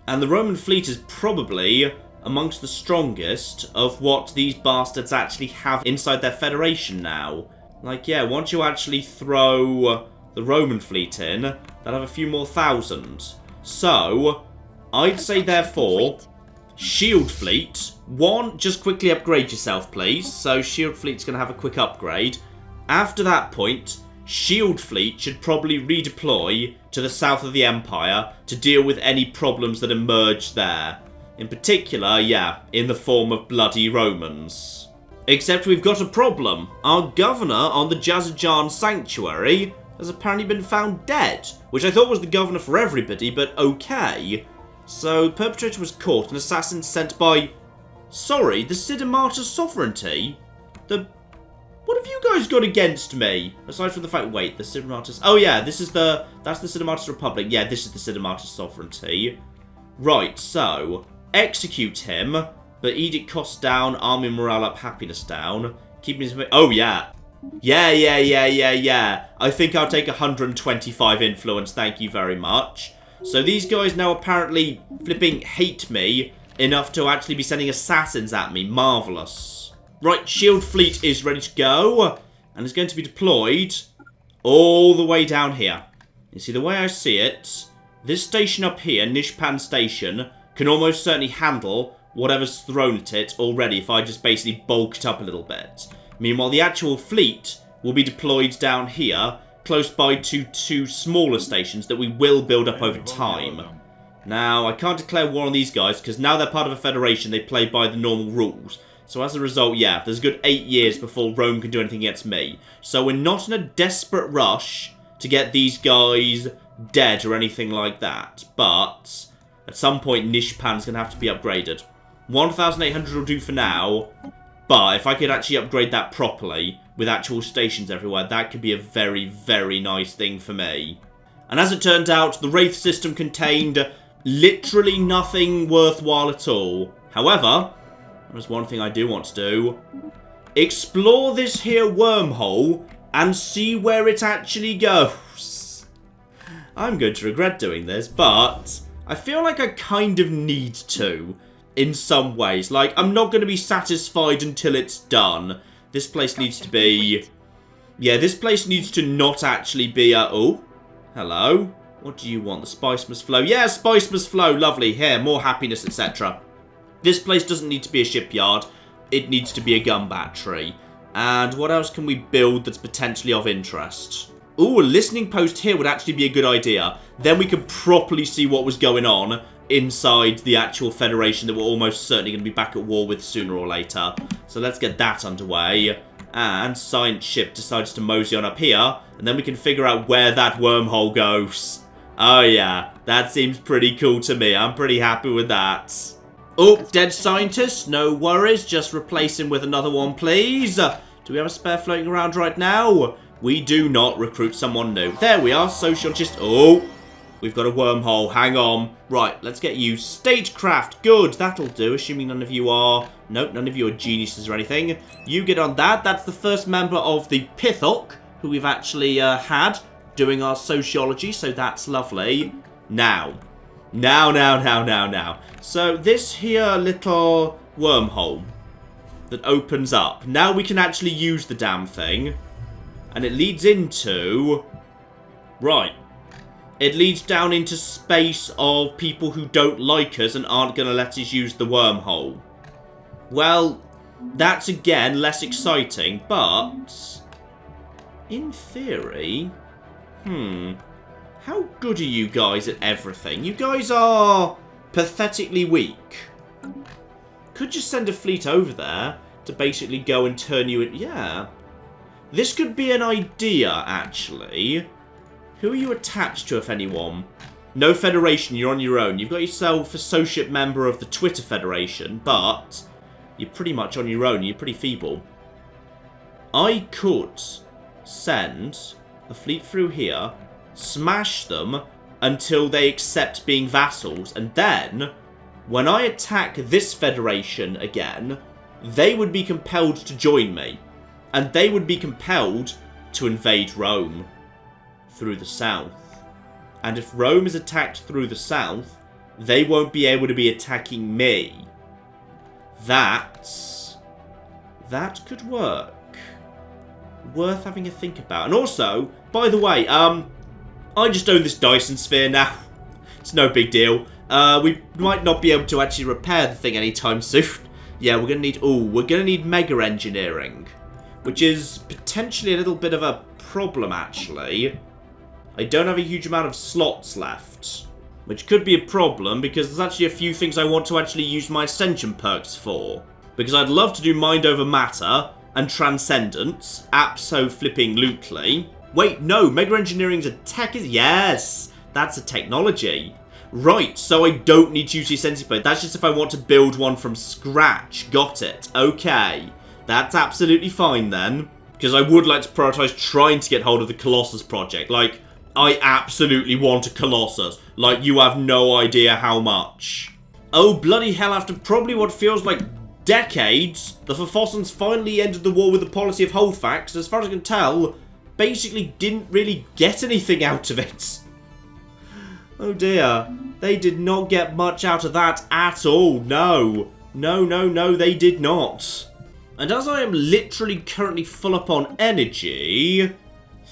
And the Roman fleet is probably amongst the strongest of what these bastards actually have inside their federation now. Like, yeah, once you actually throw the Roman fleet in, they'll have a few more thousand. So, I'd say, therefore, Shield Fleet, 1, just quickly upgrade yourself, please. So, Shield Fleet's going to have a quick upgrade. After that point, Shield Fleet should probably redeploy to the south of the Empire to deal with any problems that emerge there. In particular, yeah, in the form of bloody Romans. Except we've got a problem. Our governor on the Jazajan Sanctuary has apparently been found dead, which I thought was the governor for everybody, but okay. So, the perpetrator was caught, an assassin sent by Sorry, the Sidamata sovereignty? What have you guys got against me? Aside from the fact, wait, the Sidamata... Oh yeah, that's the Sidamata Republic. Yeah, this is the Sidamata sovereignty. Right, so, execute him, but edict costs down, army morale up, happiness down. Keeping his... Oh yeah. Yeah. I think I'll take 125 influence, thank you very much. So these guys now apparently flipping hate me enough to actually be sending assassins at me. Marvellous. Right, shield fleet is ready to go. And it's going to be deployed all the way down here. You see, the way I see it, this station up here, Nishpan Station, can almost certainly handle whatever's thrown at it already if I just basically bulk it up a little bit. Meanwhile, the actual fleet will be deployed down here, close by to two smaller stations that we will build up over time. Now, I can't declare war on these guys, because now they're part of a federation, they play by the normal rules. So as a result, yeah, there's a good 8 years before Rome can do anything against me. So we're not in a desperate rush to get these guys dead or anything like that. But at some point, Nishpan's going to have to be upgraded. 1,800 will do for now. But if I could actually upgrade that properly, with actual stations everywhere, that could be a very, very nice thing for me. And as it turned out, the Wraith system contained literally nothing worthwhile at all. However, there's one thing I do want to do. Explore this here wormhole and see where it actually goes. I'm going to regret doing this, but I feel like I kind of need to. In some ways. Like, I'm not going to be satisfied until it's done. This place needs to be... Yeah, this place needs to not actually be a... Oh, hello. What do you want? The spice must flow. Yeah, spice must flow. Lovely. Here, more happiness, etc. This place doesn't need to be a shipyard. It needs to be a gun battery. And what else can we build that's potentially of interest? Ooh, a listening post here would actually be a good idea. Then we could properly see what was going on inside the actual federation that we're almost certainly going to be back at war with sooner or later. So let's get that underway. And science ship decides to mosey on up here. And then we can figure out where that wormhole goes. Oh yeah, that seems pretty cool to me. I'm pretty happy with that. Oh, dead scientist. No worries. Just replace him with another one, please. Do we have a spare floating around right now? We do not. Recruit someone new. There we are. Sociologist. Oh, we've got a wormhole. Hang on. Right, let's get you. Statecraft. Good. That'll do. Assuming none of you are... Nope, none of you are geniuses or anything. You get on that. That's the first member of the Pithok who we've actually had doing our sociology. So that's lovely. Now. So this here little wormhole that opens up. Now we can actually use the damn thing. And it leads into... Right. It leads down into space of people who don't like us and aren't going to let us use the wormhole. Well, that's again less exciting, but... In theory... How good are you guys at everything? You guys are pathetically weak. Could just send a fleet over there to basically go and turn you in... Yeah. This could be an idea, actually. Who are you attached to, if anyone? No Federation, you're on your own. You've got yourself associate member of the Twitter Federation, but you're pretty much on your own. You're pretty feeble. I could send a fleet through here, smash them until they accept being vassals, and then, when I attack this Federation again, they would be compelled to join me. And they would be compelled to invade Rome through the south. And if Rome is attacked through the south, they won't be able to be attacking me. That could work. Worth having a think about. And also, by the way, I just own this Dyson Sphere now. It's no big deal. We might not be able to actually repair the thing anytime soon. Yeah, we're gonna need... Ooh, we're gonna need mega engineering. Which is potentially a little bit of a problem, actually. I don't have a huge amount of slots left. Which could be a problem, because there's actually a few things I want to actually use my Ascension perks for. Because I'd love to do Mind Over Matter and Transcendence. Abso-flipping-lutely. Wait, no, Mega Engineering's a tech... Yes, that's a technology. Right, so I don't need to use the Ascension Blade. That's just if I want to build one from scratch. Got it. Okay. That's absolutely fine then. Because I would like to prioritise trying to get hold of the Colossus project. Like, I absolutely want a Colossus. Like, you have no idea how much. Oh, bloody hell, after probably what feels like decades, the Phophosans finally ended the war with the policy of Holdfax. As far as I can tell, basically didn't really get anything out of it. Oh dear. They did not get much out of that at all. No. No, they did not. And as I am literally currently full up on energy,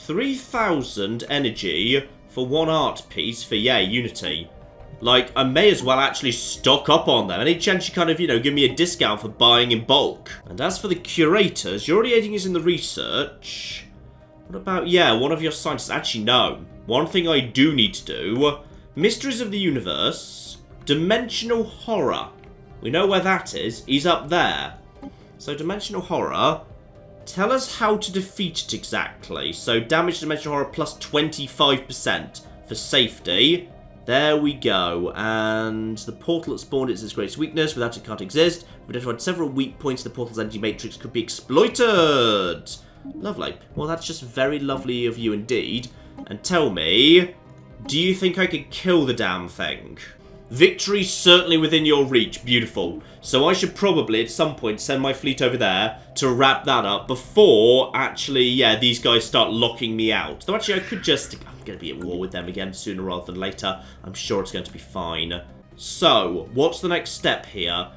3,000 energy for one art piece for, yeah, Unity. Like, I may as well actually stock up on them. Any chance you kind of, give me a discount for buying in bulk? And as for the curators, you're already aiding us in the research. What about, yeah, one of your scientists? Actually, no. One thing I do need to do, Mysteries of the Universe, Dimensional Horror. We know where that is. He's up there. So, Dimensional Horror, tell us how to defeat it exactly. So, damage to Dimensional Horror plus 25% for safety. There we go. And the portal that spawned is its greatest weakness. Without it, can't exist. We've identified several weak points in the portal's energy matrix could be exploited. Lovely. Well, that's just very lovely of you indeed. And tell me, do you think I could kill the damn thing? Victory certainly within your reach. Beautiful. So I should probably at some point send my fleet over there to wrap that up before actually, yeah, these guys start locking me out. Though actually I could just, I'm going to be at war with them again sooner rather than later. I'm sure it's going to be fine. So, what's the next step here?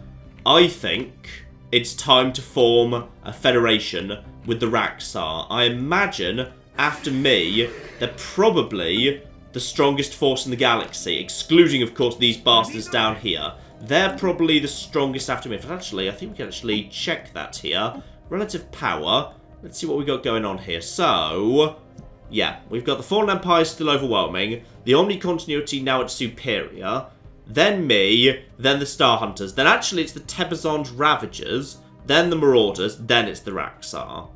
I think it's time to form a federation with the Raxar. I imagine after me, they're probably the strongest force in the galaxy, excluding, of course, these bastards down here. They're probably the strongest after me. But actually, I think we can actually check that here. Relative power. Let's see what we got going on here. So, yeah, we've got the Fallen Empire still overwhelming. The Omni Continuity now at superior. Then me. Then the Star Hunters. Then actually it's the Tebazond Ravagers. Then the Marauders. Then it's the Raxar.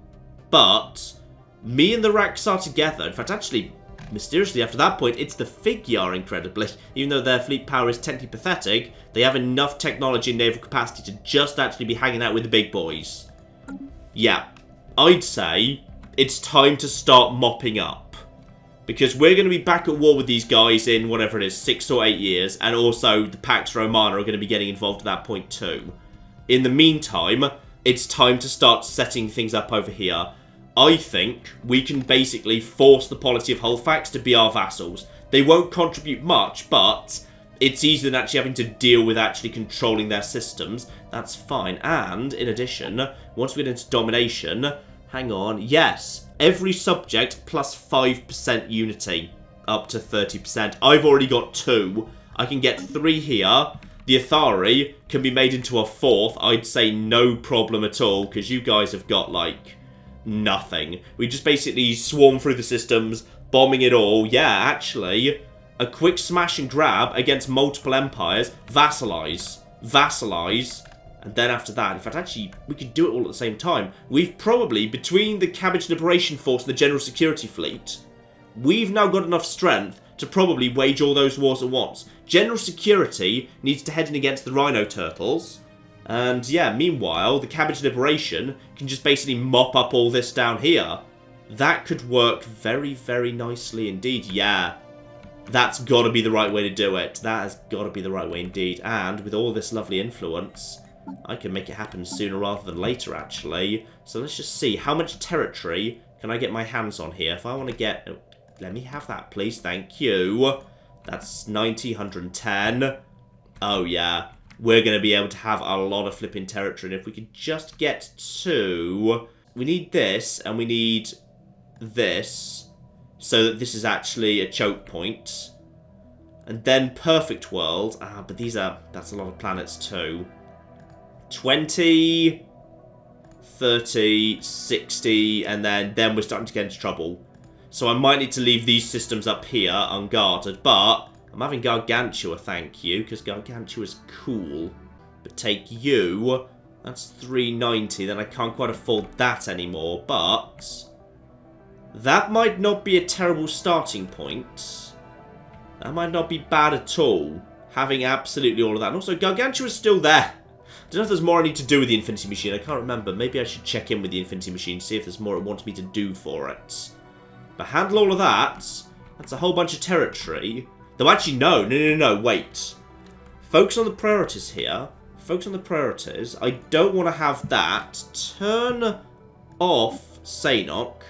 But me and the Raxar together, in fact, actually, mysteriously, after that point, it's the Figure, incredibly. Even though their fleet power is technically pathetic, they have enough technology and naval capacity to just actually be hanging out with the big boys. Yeah, I'd say it's time to start mopping up. Because we're going to be back at war with these guys in whatever it is, 6 or 8 years. And also, the Pax Romana are going to be getting involved at that point too. In the meantime, it's time to start setting things up over here. I think we can basically force the policy of Hullfax to be our vassals. They won't contribute much, but it's easier than actually having to deal with actually controlling their systems. That's fine. And, in addition, once we get into domination, hang on, yes, every subject plus 5% unity, up to 30%. I've already got 2. I can get 3 here. The Athari can be made into a 4th. I'd say no problem at all, because you guys have got, like, nothing. We just basically swarm through the systems, bombing it all. Yeah, actually, a quick smash and grab against multiple empires. Vassalize. Vassalize. And then after that, in fact, actually, we could do it all at the same time. We've probably, between the Cabbage Liberation Force and the General Security Fleet, we've now got enough strength to probably wage all those wars at once. General Security needs to head in against the Rhino Turtles. And yeah, meanwhile, the Cabbage Liberation can just basically mop up all this down here. That could work very, very nicely indeed. Yeah, that's got to be the right way to do it. That has got to be the right way indeed. And with all this lovely influence, I can make it happen sooner rather than later, actually. So let's just see. How much territory can I get my hands on here? If I want to get... Oh, let me have that, please. Thank you. That's 90, 110. Oh, yeah. We're going to be able to have a lot of flipping territory. And if we could just get to... We need this, and we need this, so that this is actually a choke point. And then Perfect World. Ah, but these are... That's a lot of planets too. 20, 30, 60, and then we're starting to get into trouble. So I might need to leave these systems up here unguarded, but... I'm having Gargantua, thank you, because Gargantua is cool. But take you, that's 390, then I can't quite afford that anymore, but... That might not be a terrible starting point. That might not be bad at all, having absolutely all of that. And also, Gargantua's still there. I don't know if there's more I need to do with the Infinity Machine. I can't remember. Maybe I should check in with the Infinity Machine, see if there's more it wants me to do for it. But handle all of that. That's a whole bunch of territory. Though actually, no, wait. Focus on the priorities here. Focus on the priorities. I don't want to have that. Turn off Sanok.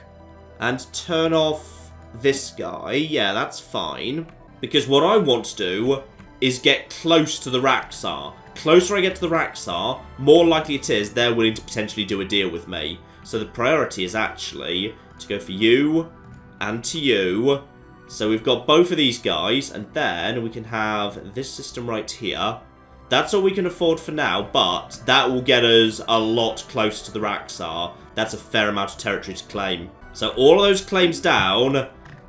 And turn off this guy. Yeah, that's fine. Because what I want to do is get close to the Raxar. Closer I get to the Raxar, more likely it is they're willing to potentially do a deal with me. So the priority is actually to go for you and to you. So we've got both of these guys, and then we can have this system right here. That's all we can afford for now, but that will get us a lot closer to the Raxar. That's a fair amount of territory to claim. So all of those claims down,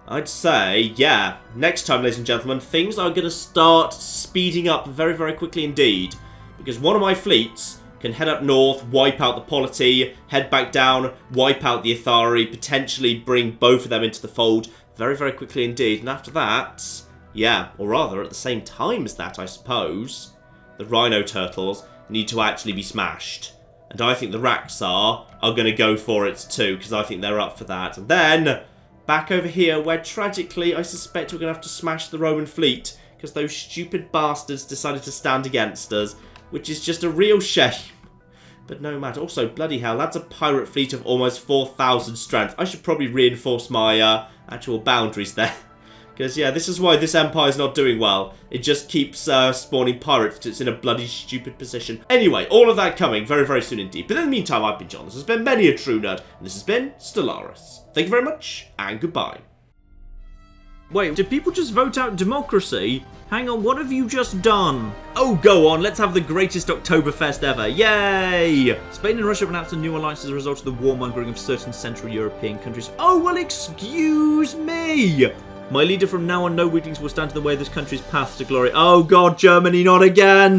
I'd say, yeah, next time, ladies and gentlemen, things are going to start speeding up very, very quickly indeed. Because one of my fleets can head up north, wipe out the Polity, head back down, wipe out the Ithari, potentially bring both of them into the fold very, very quickly indeed. And after that, yeah, or rather at the same time as that, I suppose, the Rhino Turtles need to actually be smashed. And I think the Raxar are going to go for it too, because I think they're up for that. And then back over here, where tragically I suspect we're going to have to smash the Roman fleet, because those stupid bastards decided to stand against us, which is just a real shame. But no matter. Also, bloody hell, that's a pirate fleet of almost 4,000 strength. I should probably reinforce my actual boundaries there. Because, yeah, this is why this empire's not doing well. It just keeps spawning pirates. It's in a bloody stupid position. Anyway, all of that coming very, very soon indeed. But in the meantime, I've been John. This has been Many a True Nerd. And this has been Stellaris. Thank you very much, and goodbye. Wait, did people just vote out democracy? Hang on, what have you just done? Oh, go on, let's have the greatest Oktoberfest ever. Yay! Spain and Russia have announced a new alliance as a result of the warmongering of certain Central European countries. Oh, well, excuse me! My leader from now on, no weaklings will stand in the way of this country's path to glory. Oh, God, Germany, not again!